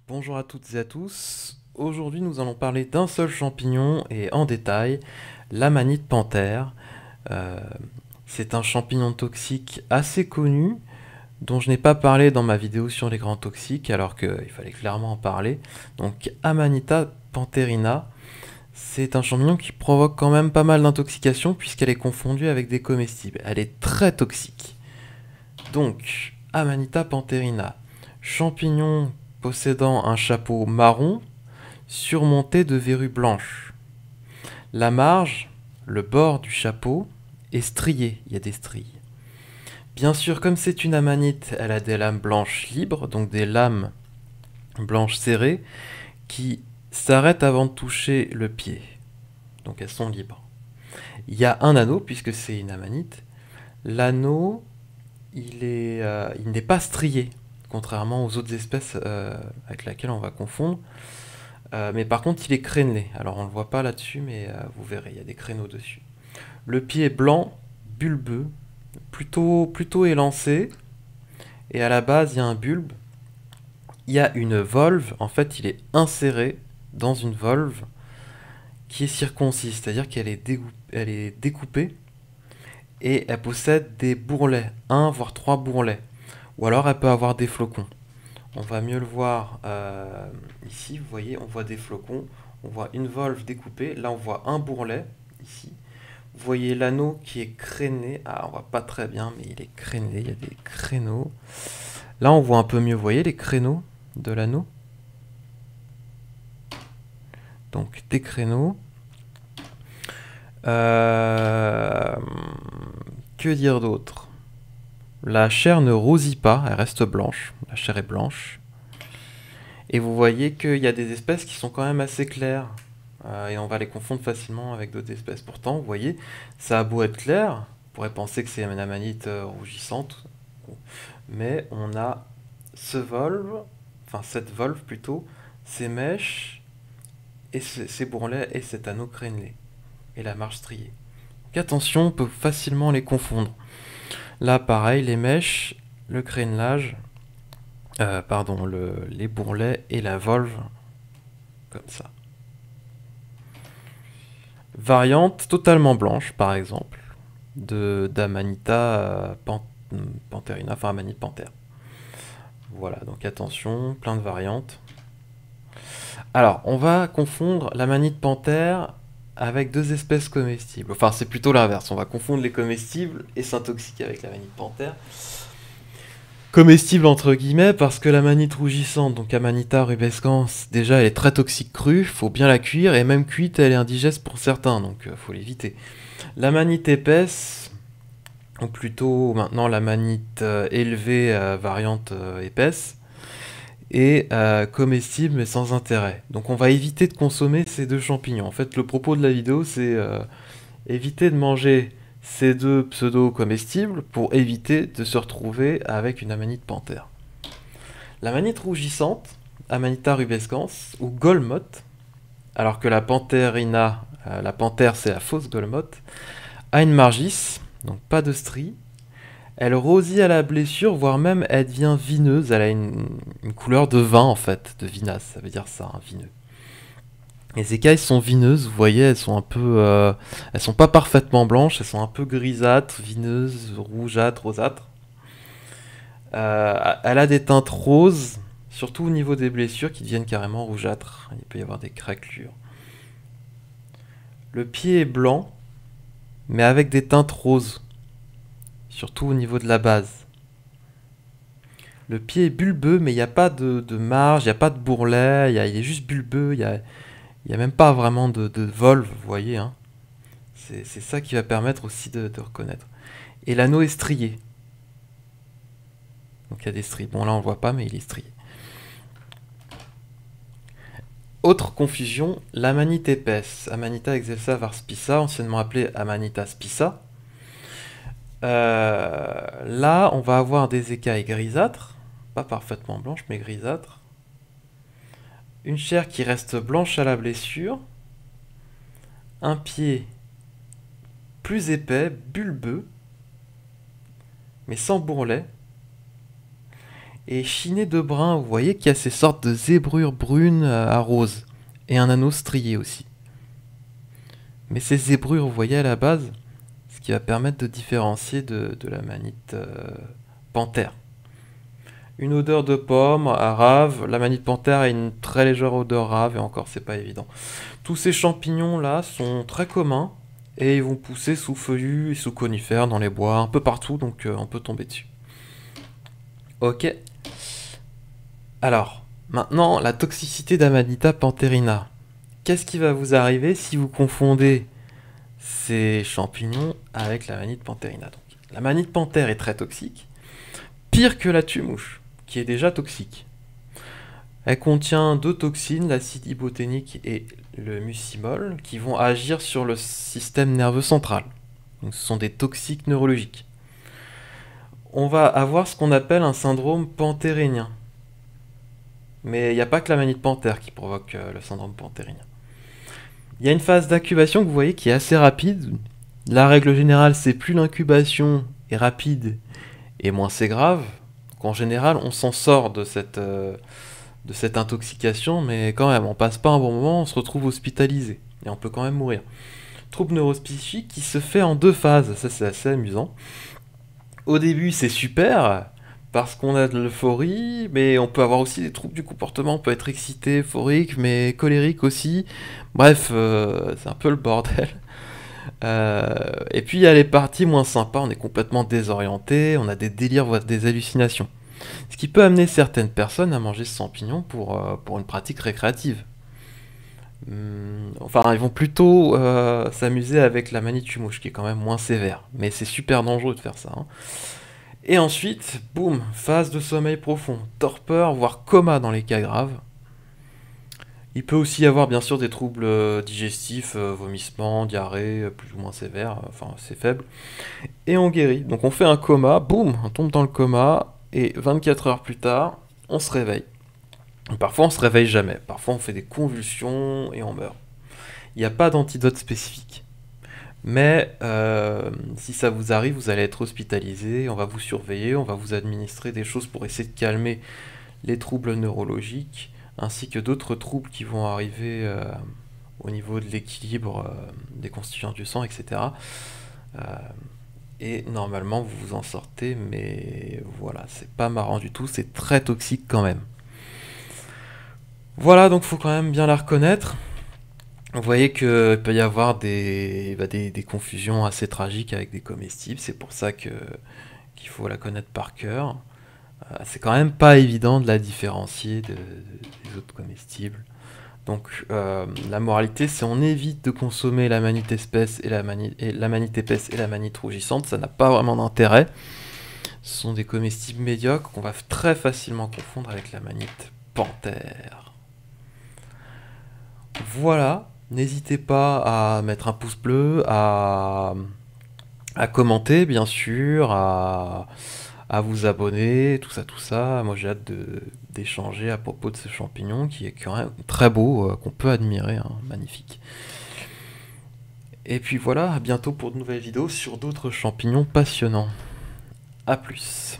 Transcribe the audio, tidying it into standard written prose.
Bonjour à toutes et à tous. Aujourd'hui, nous allons parler d'un seul champignon et en détail, l'amanite panthère. Euh, c'est un champignon toxique assez connu dont je n'ai pas parlé dans ma vidéo sur les grands toxiques alors qu'il fallait clairement en parler. Donc Amanita pantherina, c'est un champignon qui provoque quand même pas mal d'intoxication puisqu'elle est confondue avec des comestibles. Elle est très toxique. Donc Amanita pantherina, champignon possédant un chapeau marron surmonté de verrues blanches. La marge, le bord du chapeau, est strié, il y a des stries. Bien sûr, comme c'est une amanite, elle a des lames blanches libres, donc des lames blanches serrées, qui s'arrêtent avant de toucher le pied. Donc elles sont libres. Il y a un anneau, puisque c'est une amanite. L'anneau, il n'est pas strié, contrairement aux autres espèces avec lesquelles on va confondre. Mais par contre, il est crénelé. Alors, on ne le voit pas là-dessus, mais vous verrez, il y a des créneaux dessus. Le pied est blanc, bulbeux, plutôt élancé. Et à la base, il y a un bulbe. Il y a une volve. En fait, il est inséré dans une volve qui est circoncise, c'est-à-dire qu'elle est, elle est découpée et elle possède des bourrelets, un voire trois bourrelets. Ou alors, elle peut avoir des flocons. On va mieux le voir ici, vous voyez, on voit des flocons, on voit une volve découpée, là on voit un bourrelet, ici. Vous voyez l'anneau qui est créné, ah on voit pas très bien, mais il est créné, il y a des créneaux. Là on voit un peu mieux, vous voyez les créneaux de l'anneau. Donc des créneaux. Euh, Que dire d'autre? La chair ne rougit pas, elle reste blanche, la chair est blanche. Et vous voyez qu'il y a des espèces qui sont quand même assez claires. Et on va les confondre facilement avec d'autres espèces. Pourtant, vous voyez, ça a beau être clair, on pourrait penser que c'est une amanite rougissante, mais on a ce volve, enfin cette volve plutôt, ces mèches, et ces bourrelets et cet anneau crénelé, et la marge striée. Donc attention, on peut facilement les confondre. Là, pareil, les mèches, le crénelage, pardon, les bourrelets et la volve, comme ça. Variante totalement blanche, par exemple, de d'Amanita pantherina, enfin Amanite panthère. Voilà, donc attention, plein de variantes. Alors, on va confondre l'Amanite panthère avec deux espèces comestibles. Enfin, c'est plutôt l'inverse. On va confondre les comestibles et s'intoxiquer avec l'Amanite panthère. Comestible entre guillemets parce que l'amanite rougissante, donc Amanita rubescens, déjà elle est très toxique crue, faut bien la cuire et même cuite elle est indigeste pour certains, donc faut l'éviter. L'amanite épaisse, ou plutôt maintenant l'amanite élevée variante épaisse, est comestible mais sans intérêt. Donc on va éviter de consommer ces deux champignons. En fait, le propos de la vidéo, c'est éviter de manger ces deux pseudo-comestibles pour éviter de se retrouver avec une amanite panthère. L'amanite rougissante, Amanita rubescens, ou golmotte, alors que la pantherina, la panthère c'est la fausse golmotte, a une margis, donc pas de stries. Elle rosit à la blessure, voire même elle devient vineuse. Elle a une couleur de vin en fait, de vinasse, ça veut dire ça, hein, vineux. Les écailles sont vineuses, vous voyez, elles sont un peu, elles sont pas parfaitement blanches, elles sont un peu grisâtres, vineuses, rougeâtres, rosâtres. Elle a des teintes roses, surtout au niveau des blessures qui deviennent carrément rougeâtres. Il peut y avoir des craquelures. Le pied est blanc, mais avec des teintes roses, surtout au niveau de la base. Le pied est bulbeux, mais il n'y a pas de marge, il n'y a pas de bourrelet, il est juste bulbeux, il y a même pas vraiment de volve, vous voyez. Hein. C'est ça qui va permettre aussi de reconnaître. Et l'anneau est strié. Donc il y a des stries. Bon là on le voit pas, mais il est strié. Autre confusion, l'amanite épaisse, Amanita excelsa var spissa, anciennement appelée Amanita spissa. Là, on va avoir des écailles grisâtres, pas parfaitement blanches, mais grisâtres. Une chair qui reste blanche à la blessure. Un pied plus épais, bulbeux, mais sans bourrelet. Et chiné de brun, vous voyez qu'il y a ces sortes de zébrures brunes à rose. Et un anneau strié aussi. Mais ces zébrures, vous voyez à la base, ce qui va permettre de différencier de la manite panthère. Une odeur de pomme à rave, la manite panthère a une très légère odeur rave et encore c'est pas évident. Tous ces champignons là sont très communs et ils vont pousser sous feuillus et sous conifères dans les bois, un peu partout donc on peut tomber dessus. Ok. Alors, maintenant la toxicité d'Amanita pantherina. Qu'est-ce qui va vous arriver si vous confondez ces champignons avec la manite pantherina? Donc, la manite panthère est très toxique, pire que la tumouche, qui est déjà toxique. Elle contient deux toxines, l'acide iboténique et le mucimol, qui vont agir sur le système nerveux central. Donc, ce sont des toxiques neurologiques. On va avoir ce qu'on appelle un syndrome panthérinien. Mais il n'y a pas que la manite panthère qui provoque le syndrome panthérinien. Il y a une phase d'incubation que vous voyez qui est assez rapide. La règle générale, c'est plus l'incubation est rapide et moins c'est grave. Donc, en général, on s'en sort de cette intoxication, mais quand même, on passe pas un bon moment, on se retrouve hospitalisé et on peut quand même mourir. Trouble neuropsychique qui se fait en deux phases, ça c'est assez amusant. Au début, c'est super parce qu'on a de l'euphorie, mais on peut avoir aussi des troubles du comportement, on peut être excité, euphorique, mais colérique aussi. Bref, c'est un peu le bordel. Et puis il y a les parties moins sympas, on est complètement désorienté, on a des délires, voire des hallucinations. Ce qui peut amener certaines personnes à manger ce champignon pour une pratique récréative. Enfin, ils vont plutôt s'amuser avec la manitue-mouche, qui est quand même moins sévère. Mais c'est super dangereux de faire ça, hein. Et ensuite, boum, phase de sommeil profond, torpeur, voire coma dans les cas graves. Il peut aussi y avoir bien sûr des troubles digestifs, vomissements, diarrhée, plus ou moins sévères, enfin c'est faible. Et on guérit. Donc on fait un coma, boum, on tombe dans le coma, et 24 heures plus tard, on se réveille. Parfois on se réveille jamais, parfois on fait des convulsions et on meurt. Il n'y a pas d'antidote spécifique. Mais si ça vous arrive, vous allez être hospitalisé, on va vous surveiller, on va vous administrer des choses pour essayer de calmer les troubles neurologiques, ainsi que d'autres troubles qui vont arriver au niveau de l'équilibre des constituants du sang, etc. Euh, et normalement, vous vous en sortez, mais voilà, c'est pas marrant du tout, c'est très toxique quand même. Voilà, donc faut quand même bien la reconnaître. Vous voyez qu'il peut y avoir des confusions assez tragiques avec des comestibles, c'est pour ça qu'il faut la connaître par cœur. C'est quand même pas évident de la différencier des autres comestibles. Donc la moralité, c'est on évite de consommer la manite épaisse et la manite épaisse et la manite rougissante, ça n'a pas vraiment d'intérêt. Ce sont des comestibles médiocres qu'on va très facilement confondre avec la manite panthère. Voilà, n'hésitez pas à mettre un pouce bleu, à commenter bien sûr, à vous abonner, tout ça, tout ça. Moi j'ai hâte d'échanger à propos de ce champignon qui est quand même très beau, qu'on peut admirer, hein, magnifique. Et puis voilà, à bientôt pour de nouvelles vidéos sur d'autres champignons passionnants. A plus.